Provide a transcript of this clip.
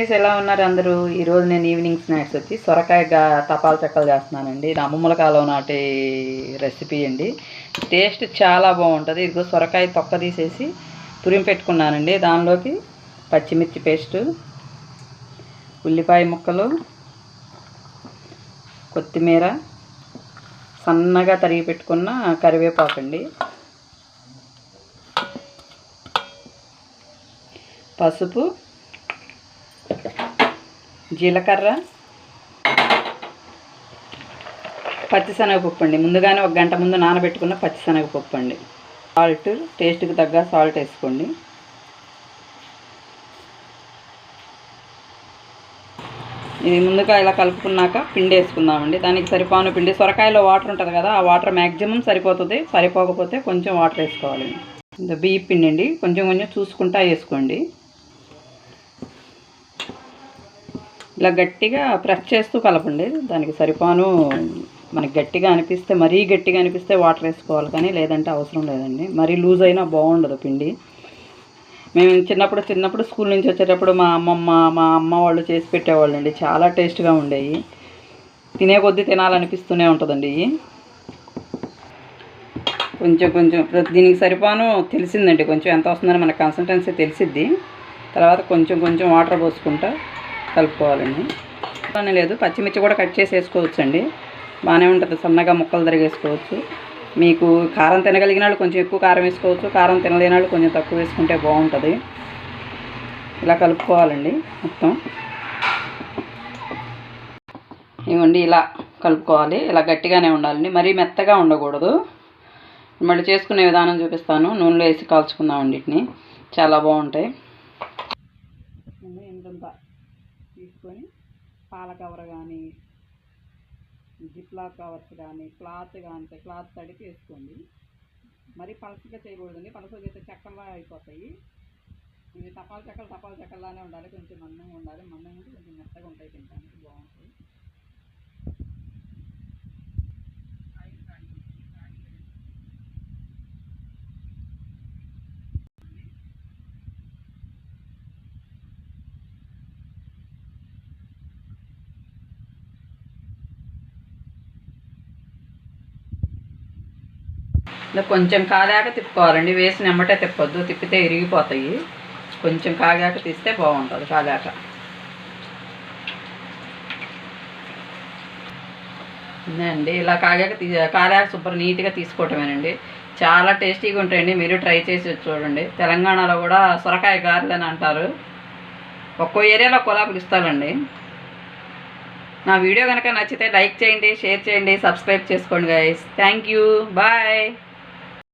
Guys, ఎలా ఉన్నారు అందరూ? ఈరోజు నేను ఈవినింగ్ స్నాక్స్ వచ్చి సొరకాయ తపాల చెక్కలు చేస్తున్నానండి. ఇది అమ్మమ్మల కాలం నాటి రెసిపీ అండి. టేస్ట్ చాలా బాగుంటుంది. ఇదిగో సొరకాయ తొక్క తీసేసి తురిమి పెట్టుకున్నానండి. దానిలోకి పచ్చిమిర్చి పేస్టు, ఉల్లిపాయ ముక్కలు, కొత్తిమీర, సన్నగా తరిగి పెట్టుకున్న కరివేపాకు అండి, పసుపు, జీలకర్ర, పచ్చిశనగపప్పు అండి. ముందుగానే 1 గంట ముందు నానబెట్టుకున్న పచ్చిశనగపప్పు అండి. సాల్ట్, టేస్ట్కి తగ్గ సాల్ట్ వేసుకోండి. ఇది ముందుగా ఇలా కలుపుకున్నాక పిండి వేసుకుందామండి. దానికి సరిపోను పిండి, సొరకాయలో వాటర్ ఉంటుంది కదా, ఆ వాటర్ మ్యాక్సిమం సరిపోతుంది. సరిపోకపోతే కొంచెం వాటర్ వేసుకోవాలి. ఇంకా బియ్య పిండి అండి, కొంచెం కొంచెం చూసుకుంటా వేసుకోండి. ఇలా గట్టిగా ప్రెస్ చేస్తూ కలపండి. దానికి సరిపాను మనకి గట్టిగా అనిపిస్తే, మరీ గట్టిగా అనిపిస్తే వాటర్ వేసుకోవాలి, కానీ లేదంటే అవసరం లేదండి. మరీ లూజ్ అయినా బాగుండదు పిండి. మేము చిన్నప్పుడు స్కూల్ నుంచి వచ్చేటప్పుడు మా అమ్మ వాళ్ళు చేసి పెట్టేవాళ్ళు అండి. చాలా టేస్ట్గా ఉండేవి. తినే కొద్దీ తినాలనిపిస్తూనే ఉంటుందండి. కొంచెం దీనికి సరిపాను తెలిసిందండి. కొంచెం ఎంత వస్తుందని మనకు కన్సిస్టెన్సీ తెలిసిద్ది. తర్వాత కొంచెం వాటర్ పోసుకుంటా కలుపుకోవాలండి. అలానే లేదు, పచ్చిమిర్చి కూడా కట్ చేసి వేసుకోవచ్చు అండి. బాగానే ఉంటుంది. సన్నగా ముక్కలు తరిగేసుకోవచ్చు. మీకు కారం తినగలిగిన వాళ్ళు కొంచెం ఎక్కువ కారం వేసుకోవచ్చు. కారం తినలేని వాళ్ళు కొంచెం తక్కువ వేసుకుంటే బాగుంటుంది. ఇలా కలుపుకోవాలండి మొత్తం. ఇవ్వండి, ఇలా కలుపుకోవాలి. ఇలా గట్టిగానే ఉండాలండి, మరీ మెత్తగా ఉండకూడదు. మళ్ళీ చేసుకునే విధానం చూపిస్తాను. నూనెలో వేసి కాల్చుకుందామండి. వీటిని చాలా బాగుంటాయి. ఇంతంతా తీసుకొని పాల కవర్ కానీ, జిప్లాక్ కవర్స్ కానీ, క్లాత్ తడిపి వేసుకోండి. మరి పలసగా చేయకూడదండి. పలసగా చేస్తే చెక్కలా అయిపోతాయి. ఇవి తపాల చెక్కలానే ఉండాలి. కొంచెం మందంగా ఉండాలి. మందంగా ఉంటే కొంచెం మెత్తగా ఉంటాయి, తినడానికి బాగుంటాయి. కొంచెం కాగాక తిప్పుకోవాలండి. వేసిన ఎమ్మటే తిప్పొద్దు, తిప్పితే ఇరిగిపోతాయి. కొంచెం కాగాక తీస్తే బాగుంటుంది. కాగాక అండి, ఇలా కాగాక సూపర్ నీట్గా తీసుకోవటమేనండి. చాలా టేస్టీగా ఉంటాయండి. మీరు ట్రై చేసి చూడండి. తెలంగాణలో కూడా సొరకాయ గారెలు అని అంటారు. ఒక్కో ఏరియాలో ఒక్కోలా పిలుస్తారండి. నా వీడియో కనుక నచ్చితే లైక్ చేయండి, షేర్ చేయండి, సబ్స్క్రైబ్ చేసుకోండి గైస్. Thank you, bye.